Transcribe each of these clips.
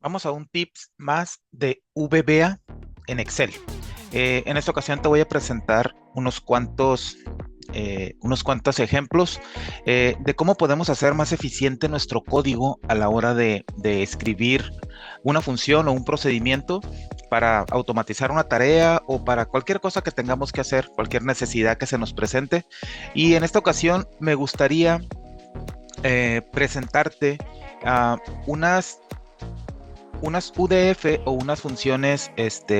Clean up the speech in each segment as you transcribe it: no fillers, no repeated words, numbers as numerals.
Vamos a un tips más de VBA en Excel. En esta ocasión te voy a presentar unos cuantos ejemplos de cómo podemos hacer más eficiente nuestro código a la hora de escribir una función o un procedimiento para automatizar una tarea o para cualquier cosa que tengamos que hacer, cualquier necesidad que se nos presente. Y en esta ocasión me gustaría presentarte unas UDF o unas funciones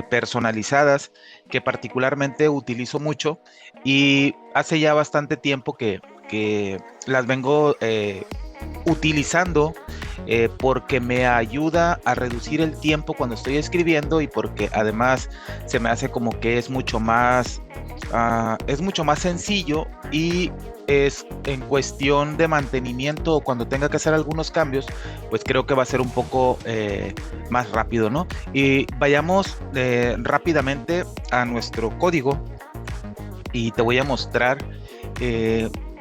personalizadas que particularmente utilizo mucho y hace ya bastante tiempo que las vengo utilizando porque me ayuda a reducir el tiempo cuando estoy escribiendo y porque además se me hace como que es mucho más sencillo y es en cuestión de mantenimiento o cuando tenga que hacer algunos cambios, pues creo que va a ser un poco más rápido, ¿no? Y vayamos rápidamente a nuestro código y te voy a mostrar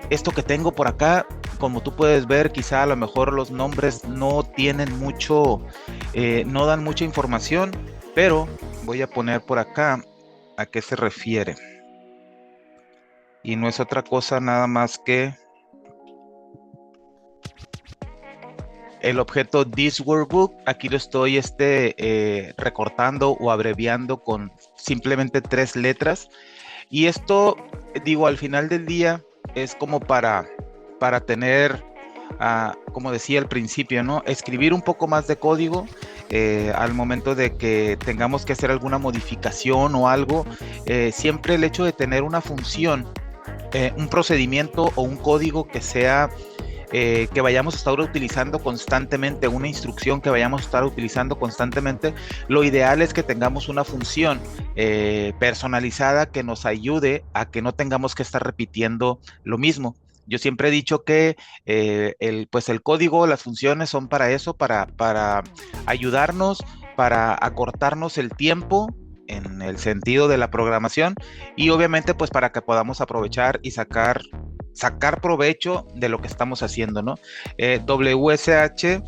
esto que tengo por acá. Como tú puedes ver, quizá a lo mejor los nombres no tienen no dan mucha información, pero voy a poner por acá a qué se refiere. Y no es otra cosa nada más que el objeto this workbook. Aquí lo estoy recortando o abreviando con simplemente 3 letras. Y esto, digo, al final del día es como para tener, como decía al principio, ¿no? Escribir un poco más de código al momento de que tengamos que hacer alguna modificación o algo. Siempre el hecho de tener una función, un procedimiento o un código que sea que vayamos a estar utilizando constantemente, una instrucción que vayamos a estar utilizando constantemente, lo ideal es que tengamos una función personalizada que nos ayude a que no tengamos que estar repitiendo lo mismo. Yo siempre he dicho que pues el código, las funciones son para eso, para ayudarnos, para acortarnos el tiempo en el sentido de la programación y obviamente pues para que podamos aprovechar y sacar provecho de lo que estamos haciendo, ¿no? WSH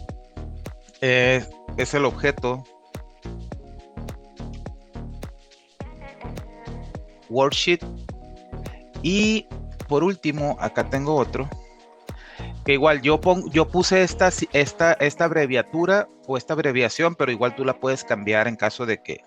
es el objeto worksheet y por último acá tengo otro que igual yo puse esta abreviatura o esta abreviación, pero igual tú la puedes cambiar en caso de que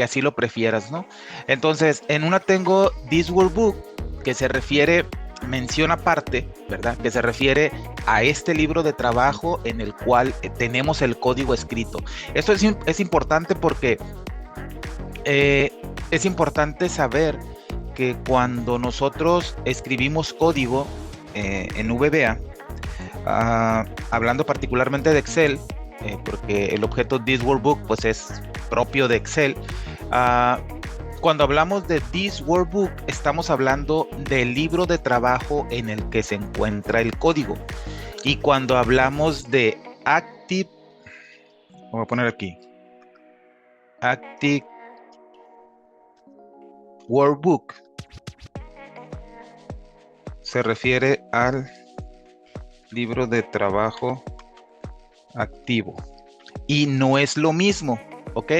así lo prefieras, ¿no? Entonces, en una tengo this workbook, que se refiere, mención aparte, ¿verdad? Que se refiere a este libro de trabajo en el cual tenemos el código escrito. Esto es importante porque es importante saber que cuando nosotros escribimos código en VBA, hablando particularmente de Excel, porque el objeto this workbook pues es propio de Excel. Cuando hablamos de this workbook estamos hablando del libro de trabajo en el que se encuentra el código, y cuando hablamos de active, voy a poner aquí active workbook, se refiere al libro de trabajo activo y no es lo mismo, ¿ok?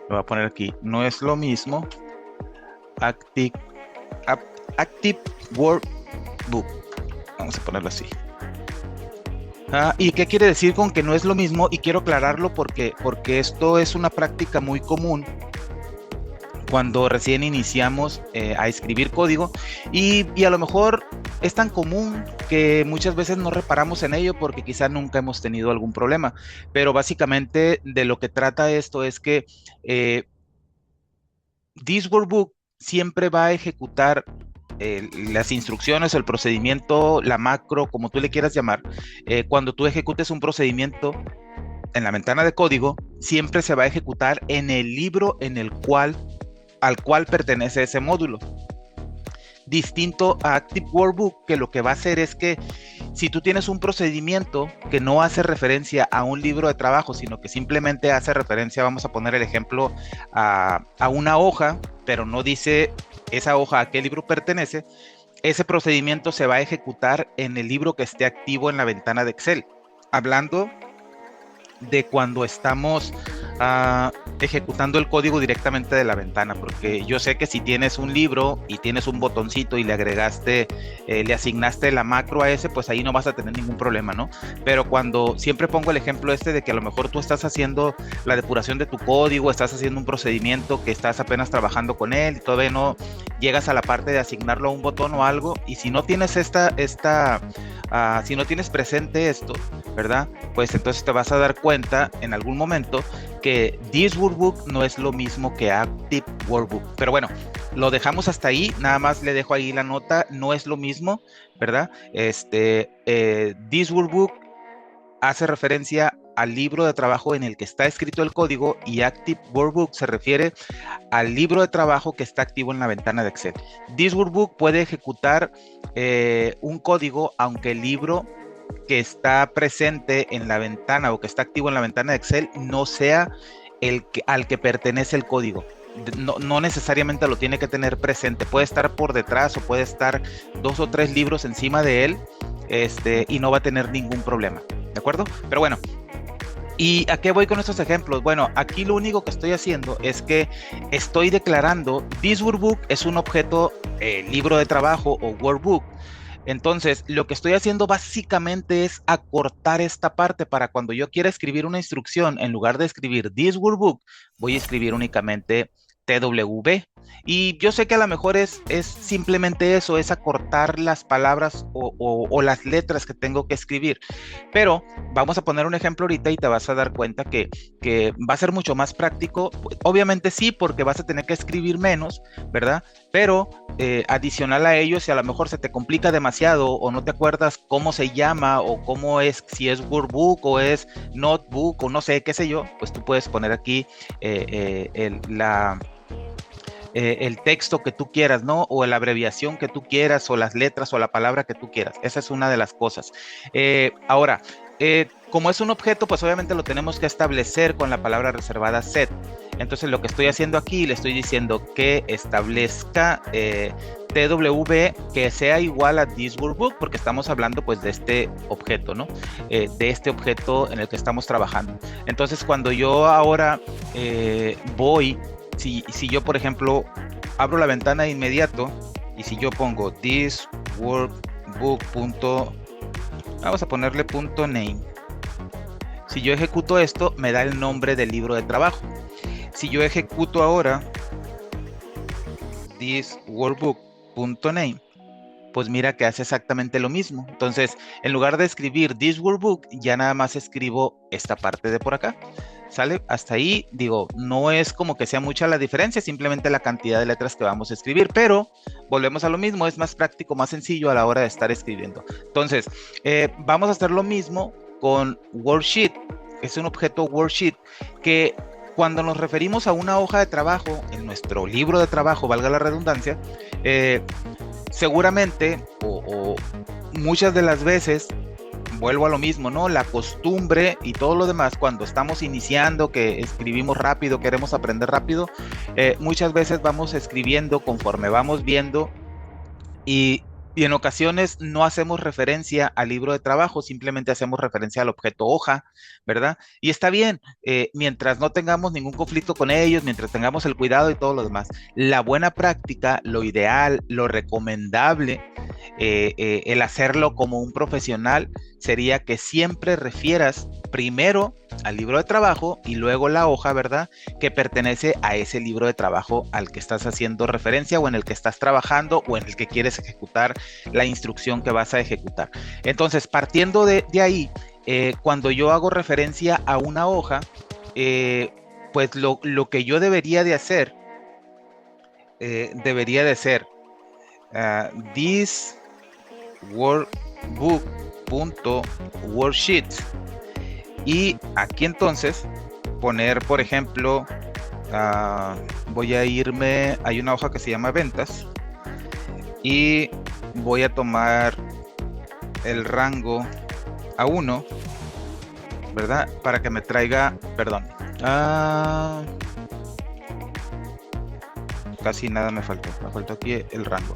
Lo voy a poner aquí, no es lo mismo active workbook, vamos a ponerlo así. ¿Y qué quiere decir con que no es lo mismo? Y quiero aclararlo porque esto es una práctica muy común cuando recién iniciamos a escribir código y a lo mejor es tan común que muchas veces no reparamos en ello porque quizá nunca hemos tenido algún problema, pero básicamente de lo que trata esto es que this workbook siempre va a ejecutar las instrucciones, el procedimiento, la macro, como tú le quieras llamar. Cuando tú ejecutes un procedimiento en la ventana de código, siempre se va a ejecutar en el libro al cual pertenece ese módulo. Distinto a Active Workbook, que lo que va a hacer es que si tú tienes un procedimiento que no hace referencia a un libro de trabajo, sino que simplemente hace referencia, vamos a poner el ejemplo, a una hoja, pero no dice esa hoja a qué libro pertenece, ese procedimiento se va a ejecutar en el libro que esté activo en la ventana de Excel. hablando de cuando estamos ejecutando el código directamente de la ventana, porque yo sé que si tienes un libro y tienes un botoncito y le agregaste, le asignaste la macro a ese, pues ahí no vas a tener ningún problema, ¿no? Pero cuando siempre pongo el ejemplo este de que a lo mejor tú estás haciendo la depuración de tu código, estás haciendo un procedimiento que estás apenas trabajando con él y todavía no llegas a la parte de asignarlo a un botón o algo, y si no tienes si no tienes presente esto, ¿verdad? Pues entonces te vas a dar cuenta en algún momento que this workbook no es lo mismo que active workbook. Pero bueno, lo dejamos hasta ahí, nada más le dejo ahí la nota, no es lo mismo, ¿verdad? This workbook hace referencia al libro de trabajo en el que está escrito el código, y Active Workbook se refiere al libro de trabajo que está activo en la ventana de Excel. This Workbook puede ejecutar un código aunque el libro que está presente en la ventana o que está activo en la ventana de Excel no sea al que pertenece el código. No necesariamente lo tiene que tener presente, puede estar por detrás o puede estar 2 o 3 libros encima de él, y no va a tener ningún problema, ¿de acuerdo? Pero bueno, ¿y a qué voy con estos ejemplos? Bueno, aquí lo único que estoy haciendo es que estoy declarando this workbook es un objeto libro de trabajo o workbook. Entonces, lo que estoy haciendo básicamente es acortar esta parte para cuando yo quiera escribir una instrucción, en lugar de escribir this workbook, voy a escribir únicamente TW. Y yo sé que a lo mejor es simplemente eso, es acortar las palabras o las letras que tengo que escribir. Pero vamos a poner un ejemplo ahorita y te vas a dar cuenta que va a ser mucho más práctico. Obviamente sí, porque vas a tener que escribir menos, ¿verdad? Pero adicional a ello, si a lo mejor se te complica demasiado o no te acuerdas cómo se llama o cómo es, si es workbook o es notebook o no sé, qué sé yo, pues tú puedes poner aquí el texto que tú quieras, ¿no? O la abreviación que tú quieras, o las letras o la palabra que tú quieras. Esa es una de las cosas. Ahora, como es un objeto, pues obviamente lo tenemos que establecer con la palabra reservada set. Entonces lo que estoy haciendo aquí, le estoy diciendo que establezca TW que sea igual a this workbook, porque estamos hablando pues de este objeto, ¿no? De este objeto en el que estamos trabajando. Entonces cuando yo ahora si yo por ejemplo abro la ventana de inmediato y si yo pongo this workbook vamos a ponerle .name, si yo ejecuto esto me da el nombre del libro de trabajo. Si yo ejecuto ahora this workbook.name, pues mira que hace exactamente lo mismo. Entonces, en lugar de escribir this workbook, ya nada más escribo esta parte de por acá. ¿Sale? Hasta ahí, digo, no es como que sea mucha la diferencia, simplemente la cantidad de letras que vamos a escribir, pero volvemos a lo mismo, es más práctico, más sencillo a la hora de estar escribiendo. Entonces, vamos a hacer lo mismo con worksheet. Es un objeto worksheet que cuando nos referimos a una hoja de trabajo, en nuestro libro de trabajo, valga la redundancia, seguramente o muchas de las veces, vuelvo a lo mismo, ¿no? La costumbre y todo lo demás, cuando estamos iniciando, que escribimos rápido, queremos aprender rápido, muchas veces vamos escribiendo conforme vamos viendo y en ocasiones no hacemos referencia al libro de trabajo, simplemente hacemos referencia al objeto hoja, ¿verdad? Y está bien, mientras no tengamos ningún conflicto con ellos, mientras tengamos el cuidado y todo lo demás. La buena práctica, lo ideal, lo recomendable, el hacerlo como un profesional, sería que siempre refieras primero al libro de trabajo y luego la hoja, ¿verdad? Que pertenece a ese libro de trabajo al que estás haciendo referencia o en el que estás trabajando o en el que quieres ejecutar la instrucción que vas a ejecutar. Entonces, partiendo de ahí, cuando yo hago referencia a una hoja, pues lo que yo debería de hacer, this workbook.worksheet, y aquí entonces poner, por ejemplo, voy a irme, hay una hoja que se llama ventas y voy a tomar el rango a 1, ¿verdad? Para que me traiga, perdón, casi nada me faltó aquí el rango.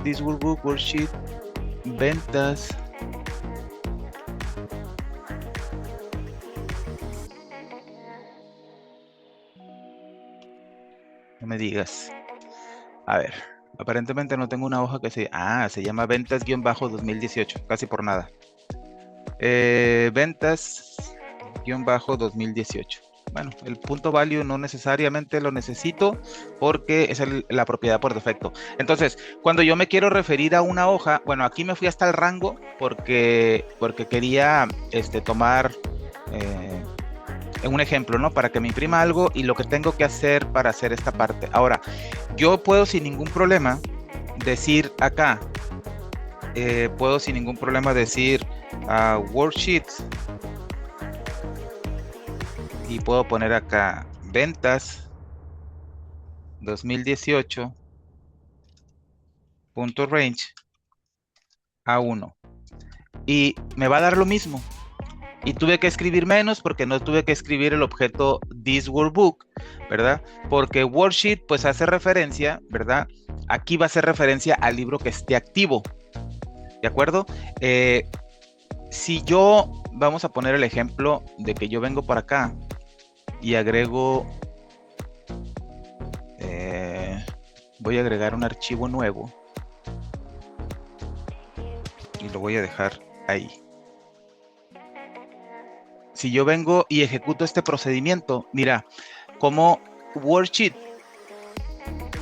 This workbook worksheet ventas me digas. A ver, aparentemente no tengo una hoja que se llama ventas-2018, casi por nada. Ventas-2018. Bueno, el punto value no necesariamente lo necesito porque es la propiedad por defecto. Entonces, cuando yo me quiero referir a una hoja, bueno, aquí me fui hasta el rango porque quería tomar un ejemplo, ¿no? Para que me imprima algo y lo que tengo que hacer para hacer esta parte. Ahora, yo puedo sin ningún problema decir acá, worksheets. Y puedo poner acá ventas 2018 punto range A1 y me va a dar lo mismo. Y tuve que escribir menos porque no tuve que escribir el objeto this workbook, ¿verdad? Porque worksheet pues hace referencia, ¿verdad? Aquí va a hacer referencia al libro que esté activo, ¿de acuerdo? Si yo, vamos a poner el ejemplo de que yo vengo para acá y agrego, voy a agregar un archivo nuevo y lo voy a dejar ahí. Si yo vengo y ejecuto este procedimiento, mira, como worksheet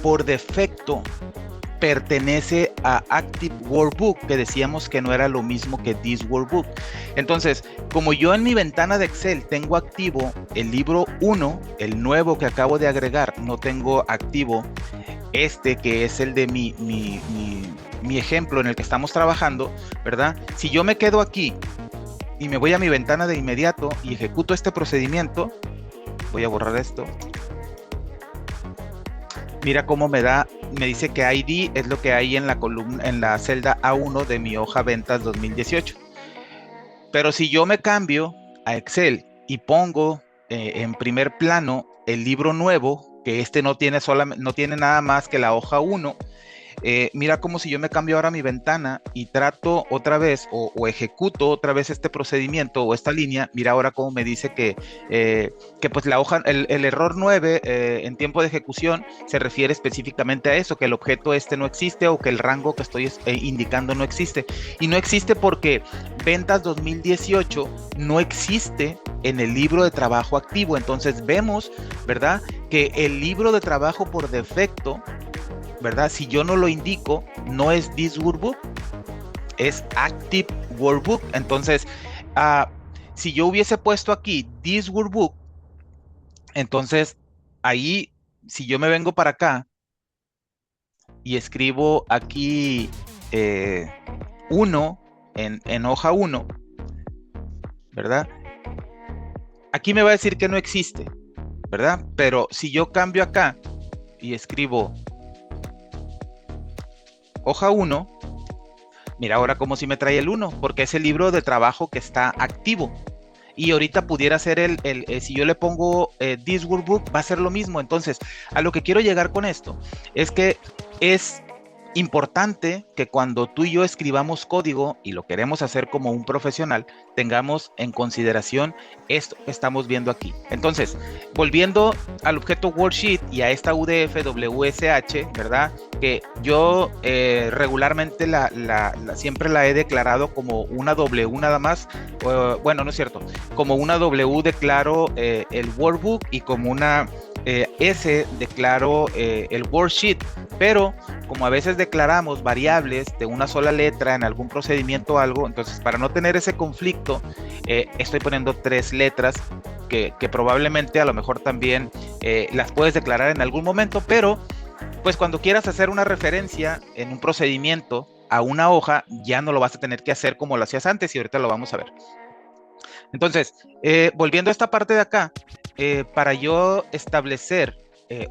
por defecto pertenece a Active Workbook, que decíamos que no era lo mismo que This Workbook. Entonces, como yo en mi ventana de Excel tengo activo el libro 1, el nuevo que acabo de agregar, no tengo activo este que es el de mi ejemplo en el que estamos trabajando, ¿verdad? Si yo me quedo aquí y me voy a mi ventana de inmediato y ejecuto este procedimiento, voy a borrar esto. Mira cómo me dice que ID es lo que hay en la columna, en la celda A1 de mi hoja ventas 2018. Pero si yo me cambio a Excel y pongo en primer plano el libro nuevo, que no tiene nada más que la hoja 1, mira como si yo me cambio ahora a mi ventana y trato otra vez o ejecuto otra vez este procedimiento o esta línea, mira ahora cómo me dice que pues la hoja, el error 9 en tiempo de ejecución se refiere específicamente a eso, que el objeto no existe o que el rango que estoy indicando no existe. Y no existe porque ventas 2018 no existe en el libro de trabajo activo. Entonces vemos, ¿verdad?, que el libro de trabajo por defecto, ¿verdad?, si yo no lo indico, no es This Workbook, es Active Workbook. Entonces, si yo hubiese puesto aquí This Workbook, entonces ahí, si yo me vengo para acá y escribo aquí 1 en hoja 1, ¿verdad? Aquí me va a decir que no existe, ¿verdad? Pero si yo cambio acá y escribo hoja 1, mira ahora como si me trae el 1, porque es el libro de trabajo que está activo. Y ahorita pudiera ser si yo le pongo This Workbook, va a ser lo mismo. Entonces, a lo que quiero llegar con esto es que es importante que cuando tú y yo escribamos código y lo queremos hacer como un profesional, tengamos en consideración esto que estamos viendo aquí. Entonces, volviendo al objeto worksheet y a esta UDF WSH, ¿verdad?, que yo regularmente siempre la he declarado como una W nada más. Bueno, no es cierto, como una W declaro el workbook y como una S declaro el worksheet, pero como a veces declaramos variables de una sola letra en algún procedimiento o algo, entonces para no tener ese conflicto estoy poniendo 3 letras que probablemente a lo mejor también las puedes declarar en algún momento, pero pues cuando quieras hacer una referencia en un procedimiento a una hoja, ya no lo vas a tener que hacer como lo hacías antes y ahorita lo vamos a ver. Entonces, volviendo a esta parte de acá, para yo establecer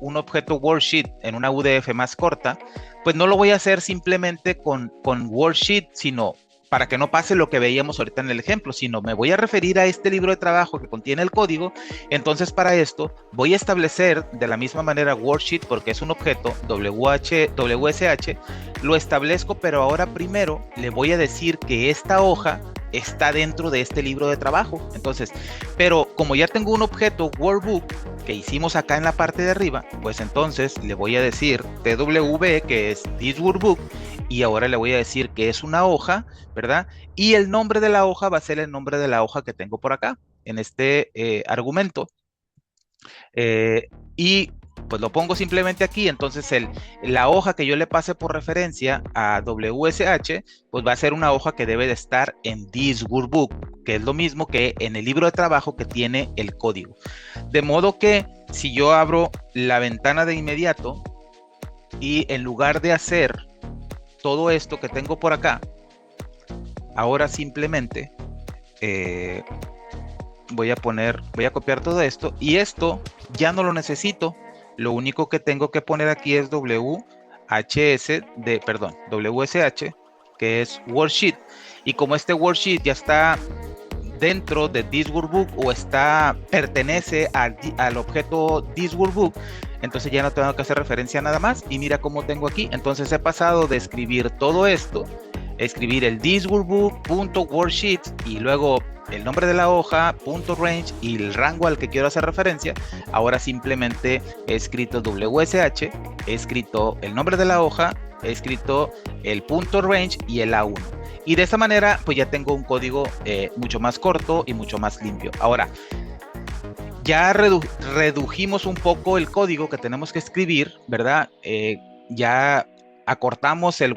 un objeto worksheet en una UDF más corta, pues no lo voy a hacer simplemente con worksheet, sino para que no pase lo que veíamos ahorita en el ejemplo, sino me voy a referir a este libro de trabajo que contiene el código. Entonces para esto voy a establecer de la misma manera worksheet, porque es un objeto WSH, lo establezco, pero ahora primero le voy a decir que esta hoja está dentro de este libro de trabajo. Entonces, pero como ya tengo un objeto workbook, que hicimos acá en la parte de arriba, pues entonces le voy a decir TW, que es This Workbook, y ahora le voy a decir que es una hoja, ¿verdad? Y el nombre de la hoja va a ser el nombre de la hoja que tengo por acá, en este argumento. Y pues lo pongo simplemente aquí, entonces la hoja que yo le pase por referencia a WSH, pues va a ser una hoja que debe de estar en This Workbook, que es lo mismo que en el libro de trabajo que tiene el código. De modo que si yo abro la ventana de inmediato y en lugar de hacer todo esto que tengo por acá, ahora simplemente voy a copiar todo esto y esto ya no lo necesito. Lo único que tengo que poner aquí es WSH, que es Worksheet. Y como este Worksheet ya está dentro de This Workbook o pertenece al objeto This Workbook, entonces ya no tengo que hacer referencia a nada más. Y mira cómo tengo aquí. Entonces he pasado de escribir todo esto, escribir el This Workbook.worksheet y luego el nombre de la hoja, .range y el rango al que quiero hacer referencia. Ahora simplemente he escrito WSH, he escrito el nombre de la hoja, he escrito el .range y el A1. Y de esa manera pues ya tengo un código mucho más corto y mucho más limpio. Ahora, ya redujimos un poco el código que tenemos que escribir, ¿verdad? Ya acortamos el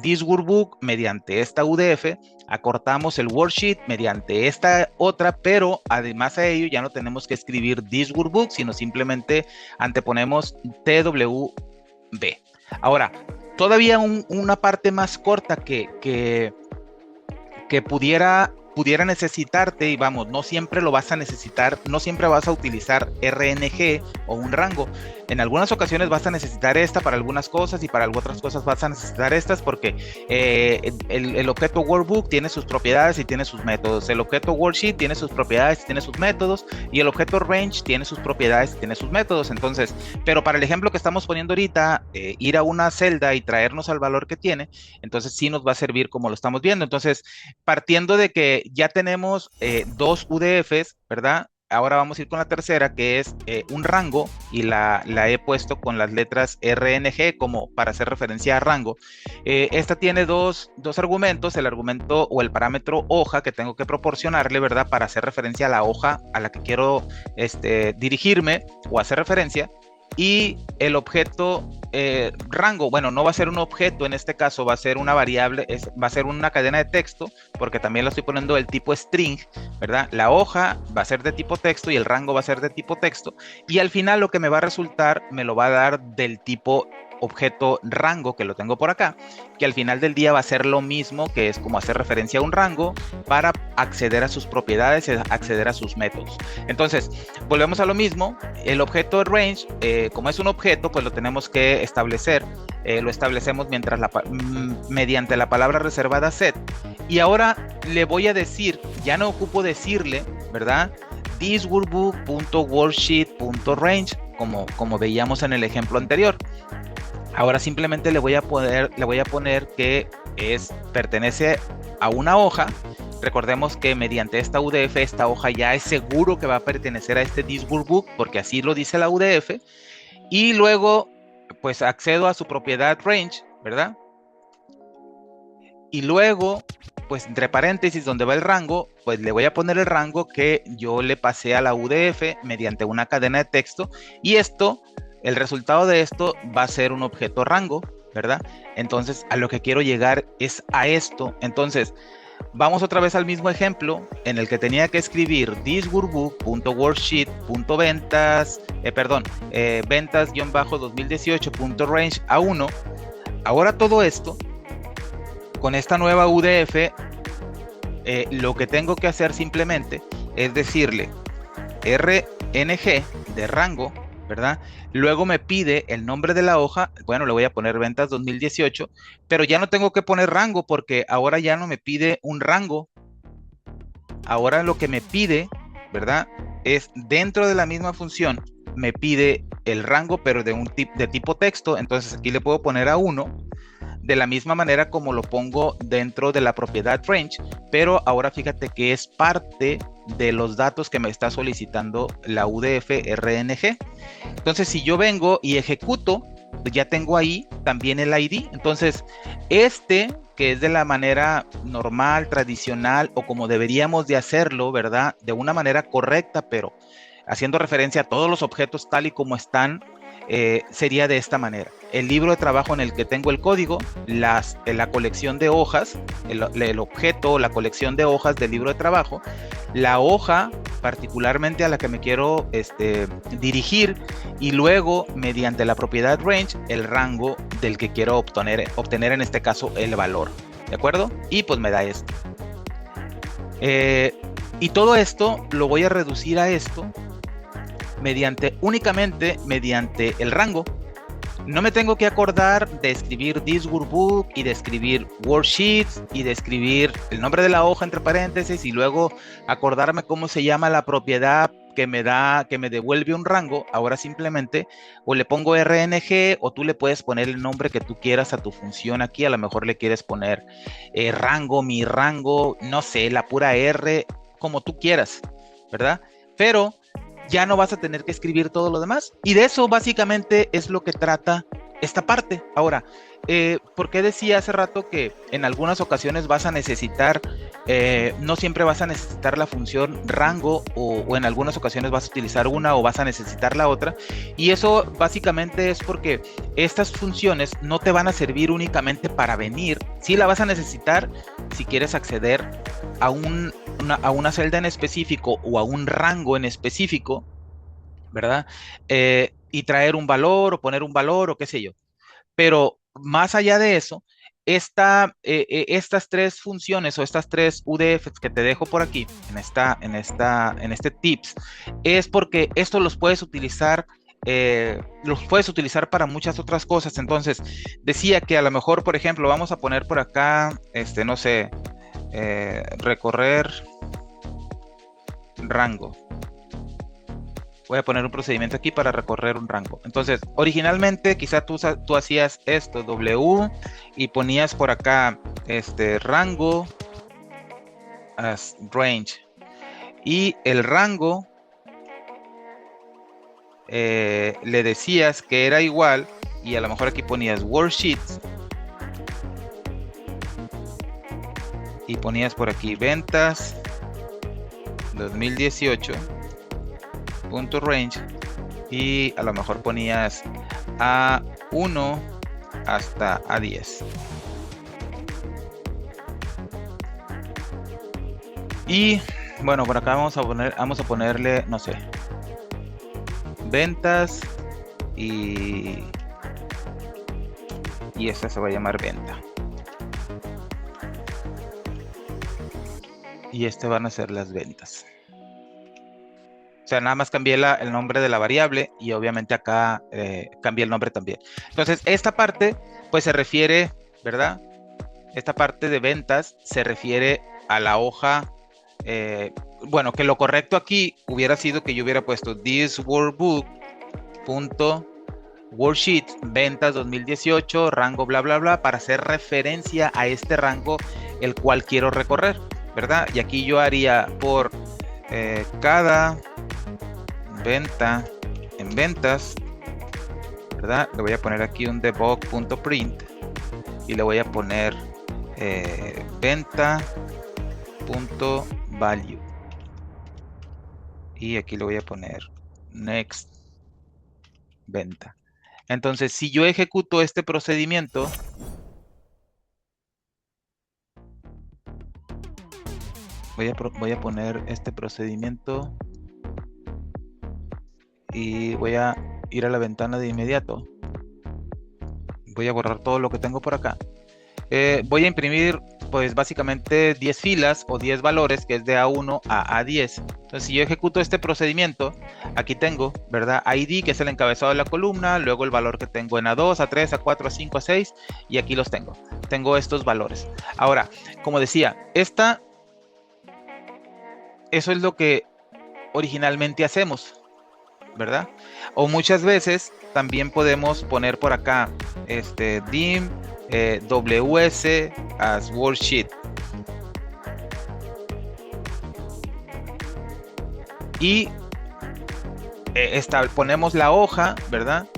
This Workbook mediante esta UDF, acortamos el Worksheet mediante esta otra, pero además a ello ya no tenemos que escribir This Workbook, sino simplemente anteponemos TWB. Ahora, todavía una parte más corta que pudiera necesitarte, y vamos, no siempre lo vas a necesitar, no siempre vas a utilizar RNG o un rango. En algunas ocasiones vas a necesitar esta para algunas cosas y para otras cosas vas a necesitar estas porque el objeto Workbook tiene sus propiedades y tiene sus métodos. El objeto Worksheet tiene sus propiedades y tiene sus métodos. Y el objeto Range tiene sus propiedades y tiene sus métodos. Entonces, pero para el ejemplo que estamos poniendo ahorita, ir a una celda y traernos al valor que tiene, entonces sí nos va a servir como lo estamos viendo. Entonces, partiendo de que ya tenemos dos UDFs, ¿verdad? Ahora vamos a ir con la tercera, que es un rango, y la he puesto con las letras RNG como para hacer referencia a rango. Esta tiene dos argumentos, el argumento o el parámetro hoja que tengo que proporcionarle, ¿verdad? Para hacer referencia a la hoja a la que quiero dirigirme o hacer referencia. Y el objeto rango, bueno, no va a ser un objeto en este caso, va a ser una variable, va a ser una cadena de texto, porque también lo estoy poniendo del tipo string, ¿verdad? La hoja va a ser de tipo texto y el rango va a ser de tipo texto. Y al final lo que me va a resultar me lo va a dar del tipo objeto rango, que lo tengo por acá, que al final del día va a ser lo mismo, que es como hacer referencia a un rango para acceder a sus propiedades, acceder a sus métodos. Entonces, volvemos a lo mismo. El objeto range, como es un objeto, pues lo tenemos que establecer. Lo establecemos mediante la palabra reservada set. Y ahora le voy a decir, ya no ocupo decirle, ¿verdad? This workbook.worksheet.range, como veíamos en el ejemplo anterior. Ahora simplemente le voy a poner que pertenece a una hoja. Recordemos que mediante esta UDF, esta hoja ya es seguro que va a pertenecer a este This Workbook, porque así lo dice la UDF. Y luego, pues accedo a su propiedad range, ¿verdad? Y luego, pues entre paréntesis donde va el rango, pues le voy a poner el rango que yo le pasé a la UDF mediante una cadena de texto. Y el resultado de esto va a ser un objeto rango, ¿verdad? Entonces, a lo que quiero llegar es a esto. Entonces, vamos otra vez al mismo ejemplo en el que tenía que escribir thisworkbook.worksheet.ventas, ventas-2018.range A1. Ahora todo esto, con esta nueva UDF, lo que tengo que hacer simplemente es decirle RNG de rango, ¿verdad? Luego me pide el nombre de la hoja, bueno, le voy a poner ventas 2018, pero ya no tengo que poner rango porque ahora ya no me pide un rango. Ahora lo que me pide, ¿verdad? Es dentro de la misma función, me pide el rango, pero de tipo texto. Entonces aquí le puedo poner A1, de la misma manera como lo pongo dentro de la propiedad range, pero ahora fíjate que es parte de los datos que me está solicitando la UDF RNG. Entonces, si yo vengo y ejecuto, ya tengo ahí también el ID. Entonces, que es de la manera normal, tradicional, o como deberíamos de hacerlo, ¿verdad? De una manera correcta, pero haciendo referencia a todos los objetos tal y como están, sería de esta manera. El libro de trabajo en el que tengo el código, la colección de hojas, el objeto, la colección de hojas del libro de trabajo, la hoja particularmente a la que me quiero dirigir, y luego mediante la propiedad range el rango del que quiero obtener en este caso el valor, ¿de acuerdo? Y pues me da esto. Y todo esto lo voy a reducir a esto únicamente mediante el rango. No me tengo que acordar de escribir this workbook y de escribir worksheets y de escribir el nombre de la hoja entre paréntesis y luego acordarme cómo se llama la propiedad que me devuelve un rango. Ahora simplemente o le pongo RNG o tú le puedes poner el nombre que tú quieras a tu función aquí. A lo mejor le quieres poner rango, mi rango, no sé, la pura R, como tú quieras, ¿verdad? Pero ya no vas a tener que escribir todo lo demás. Y de eso básicamente es lo que trata esta parte. Ahora, ¿por qué decía hace rato que en algunas ocasiones vas a necesitar, no siempre vas a necesitar la función rango o en algunas ocasiones vas a utilizar una o vas a necesitar la otra? Y eso básicamente es porque estas funciones no te van a servir únicamente para venir. Sí la vas a necesitar si quieres acceder a una celda en específico o a un rango en específico, ¿verdad? Y traer un valor o poner un valor o qué sé yo. Pero más allá de eso, estas tres funciones o estas tres UDFs que te dejo por aquí en este tips, es porque esto los puedes utilizar para muchas otras cosas. Entonces, decía que a lo mejor, por ejemplo, vamos a poner por acá, no sé, recorrer rango. Voy a poner un procedimiento aquí para recorrer un rango. Entonces, originalmente quizá tú hacías esto, W, y ponías por acá rango as range. Y el rango le decías que era igual, y a lo mejor aquí ponías worksheets. Y ponías por aquí ventas 2018. Punto range, y a lo mejor ponías A1 hasta A10. Y bueno, por acá vamos a ponerle, no sé, ventas y esta se va a llamar venta. Y van a ser las ventas. O sea, nada más cambié el nombre de la variable y obviamente acá cambié el nombre también. Entonces, esta parte, pues se refiere, ¿verdad? Esta parte de ventas se refiere a la hoja. Bueno, que lo correcto aquí hubiera sido que yo hubiera puesto this workbook punto worksheet ventas 2018 rango bla bla bla para hacer referencia a este rango el cual quiero recorrer, ¿verdad? Y aquí yo haría por cada venta en ventas, ¿verdad? Le voy a poner aquí un debug.print y le voy a poner venta.value y aquí le voy a poner next venta. Entonces, si yo ejecuto este procedimiento, voy a poner este procedimiento y voy a ir a la ventana de inmediato. Voy a borrar todo lo que tengo por acá. Voy a imprimir pues básicamente 10 filas o 10 valores, que es de A1 a A10. Entonces, si yo ejecuto este procedimiento, aquí tengo, ¿verdad? ID, que es el encabezado de la columna, luego el valor que tengo en A2, A3, A4, A5, A6, y aquí los tengo. Tengo estos valores. Ahora, como decía, eso es lo que originalmente hacemos, ¿verdad? O muchas veces también podemos poner por acá dim WS as worksheet. y ponemos la hoja, ¿verdad?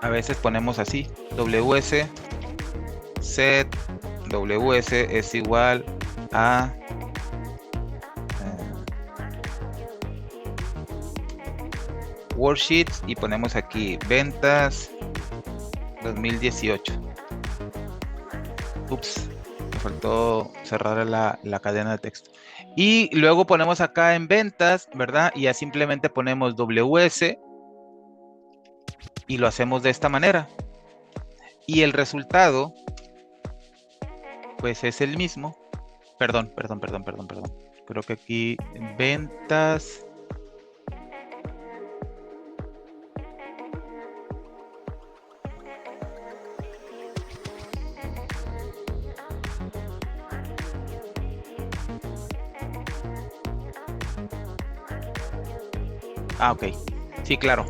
A veces ponemos así, ws set ws es igual a worksheets y ponemos aquí ventas 2018. Ups, me faltó cerrar la cadena de texto. Y luego ponemos acá en ventas, ¿verdad? Y ya simplemente ponemos ws y lo hacemos de esta manera. Y el resultado, pues es el mismo. Perdón. Creo que aquí ventas. Ah, ok. Sí, claro.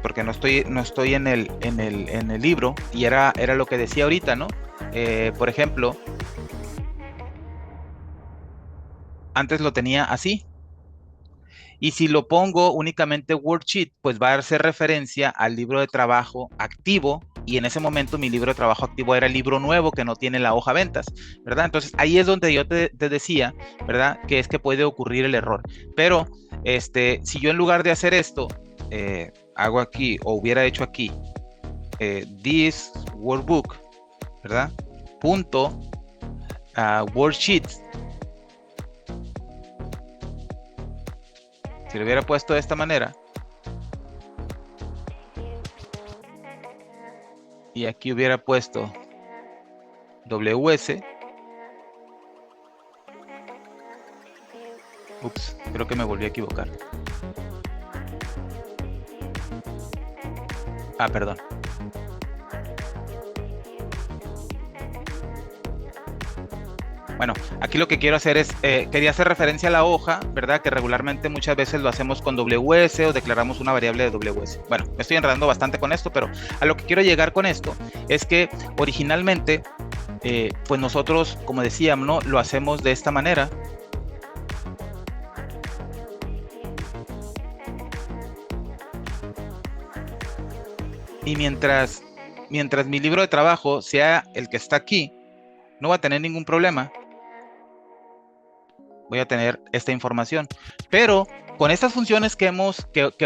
Porque no estoy en el libro y era lo que decía ahorita, ¿no? Por ejemplo, antes lo tenía así. Y si lo pongo únicamente worksheet, pues va a hacer referencia al libro de trabajo activo. Y en ese momento mi libro de trabajo activo era el libro nuevo que no tiene la hoja ventas, ¿verdad? Entonces ahí es donde yo te decía, ¿verdad? Que es que puede ocurrir el error. Pero si yo en lugar de hacer esto, hago aquí o hubiera hecho aquí, this workbook, ¿verdad? Punto worksheets. Si lo hubiera puesto de esta manera. Y aquí hubiera puesto WS. Ups, creo que me volví a equivocar. Ah, perdón. Bueno, aquí lo que quiero hacer es, quería hacer referencia a la hoja, ¿verdad? Que regularmente muchas veces lo hacemos con WS o declaramos una variable de WS. Bueno, me estoy enredando bastante con esto, pero a lo que quiero llegar con esto es que originalmente, pues nosotros, como decíamos, ¿no? Lo hacemos de esta manera. Y mientras mi libro de trabajo sea el que está aquí, no va a tener ningún problema. Voy a tener esta información. Pero con estas funciones que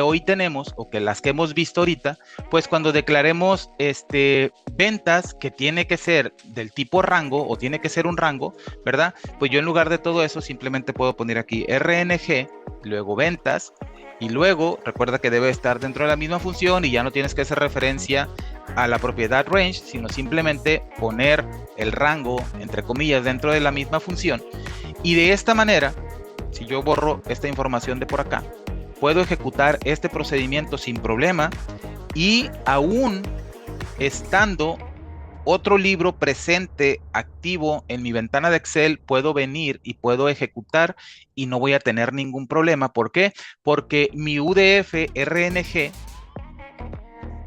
hoy tenemos, o que las que hemos visto ahorita, pues cuando declaremos ventas, que tiene que ser del tipo rango, o tiene que ser un rango, ¿verdad? Pues yo en lugar de todo eso, simplemente puedo poner aquí RNG, luego ventas, y luego recuerda que debe estar dentro de la misma función y ya no tienes que hacer referencia a la propiedad range, sino simplemente poner el rango, entre comillas, dentro de la misma función. Y de esta manera, si yo borro esta información de por acá, puedo ejecutar este procedimiento sin problema y aún estando otro libro presente, activo en mi ventana de Excel, puedo venir y puedo ejecutar y no voy a tener ningún problema. ¿Por qué? Porque mi UDF RNG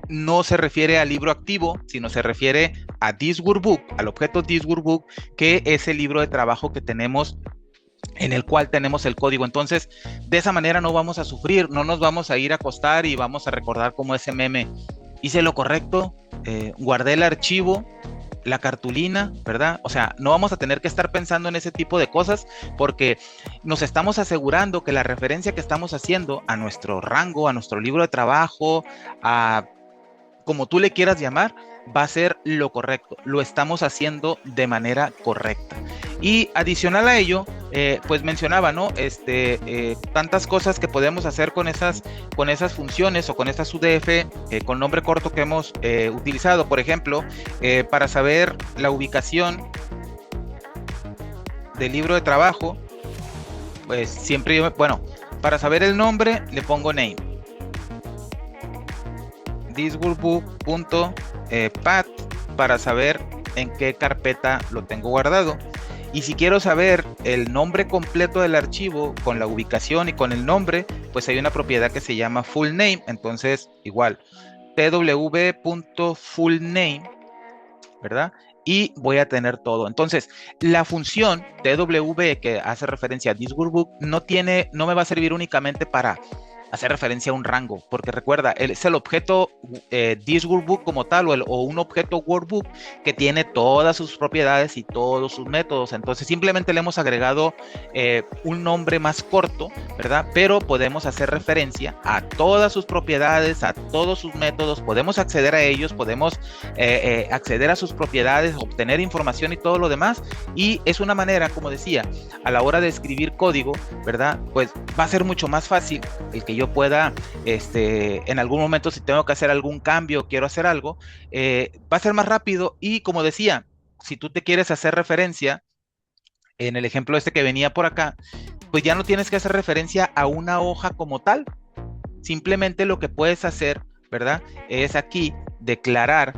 no se refiere al libro activo, sino se refiere a this workbook, al objeto this workbook, que es el libro de trabajo que tenemos, en el cual tenemos el código. Entonces, de esa manera no vamos a sufrir, no nos vamos a ir a acostar y vamos a recordar como ese meme. Hice lo correcto, guardé el archivo, la cartulina, ¿verdad? O sea, no vamos a tener que estar pensando en ese tipo de cosas porque nos estamos asegurando que la referencia que estamos haciendo a nuestro rango, a nuestro libro de trabajo, a como tú le quieras llamar, va a ser lo correcto. Lo estamos haciendo de manera correcta. Y adicional a ello, pues mencionaba, ¿no? Tantas cosas que podemos hacer con esas funciones o con estas UDF con nombre corto que hemos utilizado. Por ejemplo, para saber la ubicación del libro de trabajo, pues siempre para saber el nombre le pongo name. thisworkbook.path para saber en qué carpeta lo tengo guardado. Y si quiero saber el nombre completo del archivo con la ubicación y con el nombre, pues hay una propiedad que se llama full name. Entonces, igual, tw.fullname, ¿verdad? y voy a tener todo. Entonces, la función TW que hace referencia a this workbook no me va a servir únicamente para hacer referencia a un rango, porque recuerda, es el objeto this workbook como tal o un objeto workbook que tiene todas sus propiedades y todos sus métodos. Entonces simplemente le hemos agregado un nombre más corto, ¿verdad? Pero podemos hacer referencia a todas sus propiedades, a todos sus métodos, podemos acceder a ellos, podemos acceder a sus propiedades, obtener información y todo lo demás, y es una manera, como decía, a la hora de escribir código, ¿verdad? Pues va a ser mucho más fácil el que yo pueda, en algún momento, si tengo que hacer algún cambio, quiero hacer algo, va a ser más rápido. Y como decía, si tú te quieres hacer referencia, en el ejemplo este que venía por acá, pues ya no tienes que hacer referencia a una hoja como tal. Simplemente lo que puedes hacer, ¿verdad? Es aquí declarar,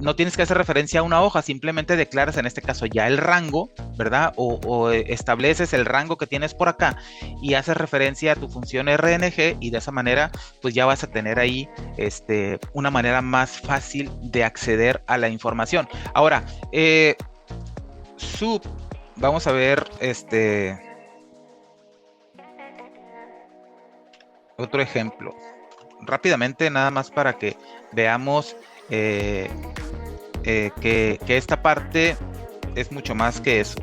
no tienes que hacer referencia a una hoja, simplemente declaras en este caso ya el rango, ¿verdad? O estableces el rango que tienes por acá y haces referencia a tu función RNG, y de esa manera pues ya vas a tener ahí una manera más fácil de acceder a la información. Ahora, vamos a ver otro ejemplo rápidamente, nada más para que veamos que esta parte es mucho más que eso.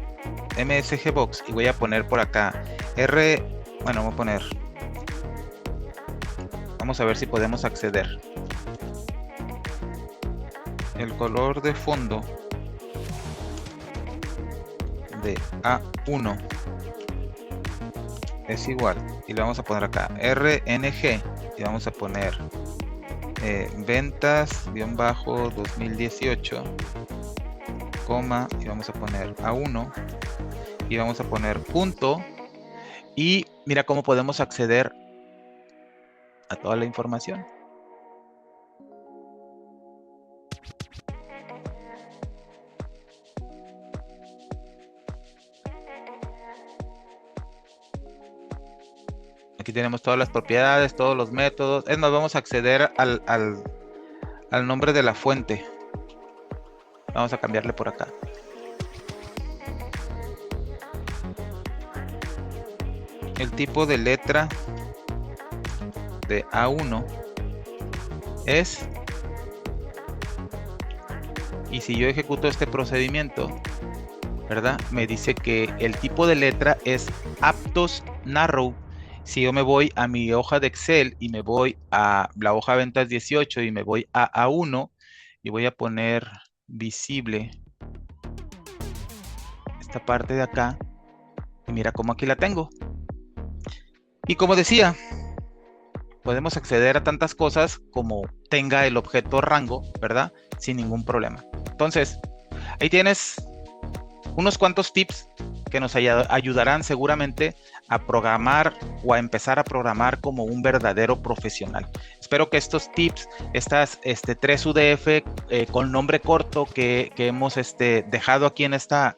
MSG Box, y voy a poner por acá vamos a ver si podemos acceder. El color de fondo de A1 es igual, y le vamos a poner acá RNG, y vamos a poner ventas-2018, coma, y vamos a poner A1, y vamos a poner punto, y mira cómo podemos acceder a toda la información. Aquí tenemos todas las propiedades, todos los métodos. Nos vamos a acceder al nombre de la fuente. Vamos a cambiarle por acá. El tipo de letra de A1 es, y si yo ejecuto este procedimiento, ¿verdad? Me dice que el tipo de letra es Aptos Narrow. Si yo me voy a mi hoja de Excel y me voy a la hoja ventas 18 y me voy a A1 y voy a poner visible esta parte de acá, y mira cómo aquí la tengo. Y como decía, podemos acceder a tantas cosas como tenga el objeto rango, ¿verdad? Sin ningún problema. Entonces, ahí tienes unos cuantos tips que nos ayudarán seguramente a programar o a empezar a programar como un verdadero profesional. Espero que estos tips, estas 3 UDF con nombre corto que hemos dejado aquí en este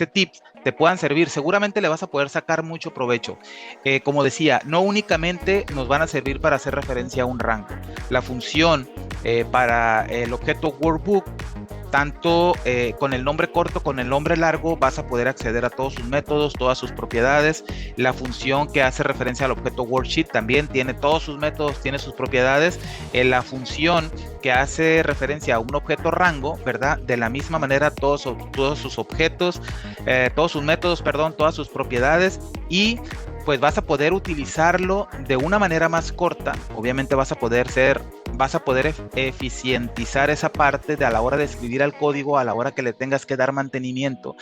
tip, te puedan servir. Seguramente le vas a poder sacar mucho provecho. Como decía, no únicamente nos van a servir para hacer referencia a un rango. La función para el objeto workbook, tanto con el nombre corto, con el nombre largo, vas a poder acceder a todos sus métodos, todas sus propiedades. La función que hace referencia al objeto worksheet también tiene todos sus métodos, tiene sus propiedades. La función que hace referencia a un objeto rango, ¿verdad? De la misma manera, todos sus objetos, todos sus métodos, perdón, todas sus propiedades, y pues vas a poder utilizarlo de una manera más corta. Obviamente vas a poder eficientizar esa parte de a la hora de escribir al código, a la hora que le tengas que dar mantenimiento.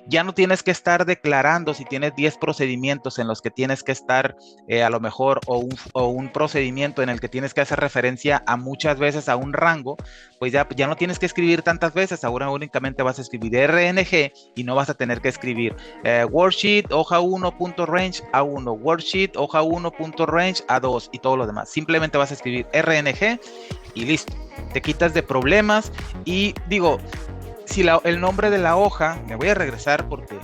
Ya no tienes que estar declarando si tienes 10 procedimientos en los que tienes que estar a lo mejor, o un procedimiento en el que tienes que hacer referencia a muchas veces a un rango, pues ya no tienes que escribir tantas veces. Ahora únicamente vas a escribir RNG y no vas a tener que escribir worksheet, hoja 1.range A1, worksheet, hoja 1.range A2 y todo lo demás. Simplemente vas a escribir RNG y listo, te quitas de problemas. Y digo, si el nombre de la hoja, me voy a regresar porque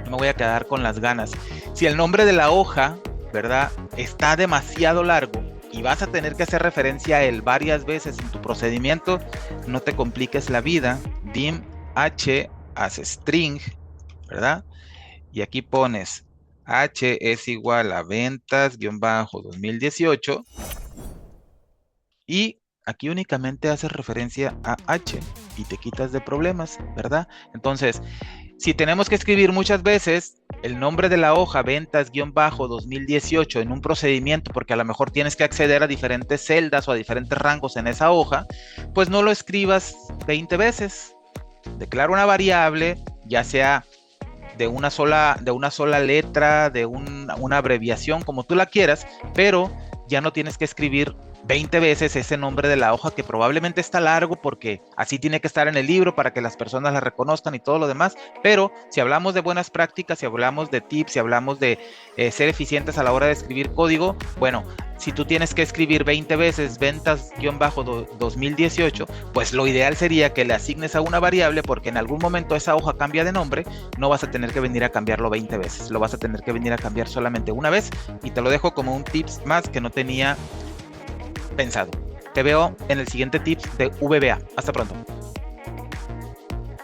no me voy a quedar con las ganas. Si el nombre de la hoja, ¿verdad?, está demasiado largo y vas a tener que hacer referencia a él varias veces en tu procedimiento, no te compliques la vida. Dim h as string, ¿verdad? Y aquí pones h es igual a ventas-2018 y aquí únicamente haces referencia a h y te quitas de problemas, ¿verdad? Entonces, si tenemos que escribir muchas veces el nombre de la hoja ventas-2018 en un procedimiento, porque a lo mejor tienes que acceder a diferentes celdas o a diferentes rangos en esa hoja, pues no lo escribas 20 veces. Declara una variable, ya sea de una sola letra, de una abreviación, como tú la quieras, pero ya no tienes que escribir 20 veces ese nombre de la hoja que probablemente está largo porque así tiene que estar en el libro para que las personas la reconozcan y todo lo demás, pero si hablamos de buenas prácticas, si hablamos de tips, si hablamos de ser eficientes a la hora de escribir código, bueno, si tú tienes que escribir 20 veces ventas-2018, pues lo ideal sería que le asignes a una variable porque en algún momento esa hoja cambia de nombre, no vas a tener que venir a cambiarlo 20 veces, lo vas a tener que venir a cambiar solamente una vez y te lo dejo como un tips más que no tenía pensado. Te veo en el siguiente tip de VBA. Hasta pronto.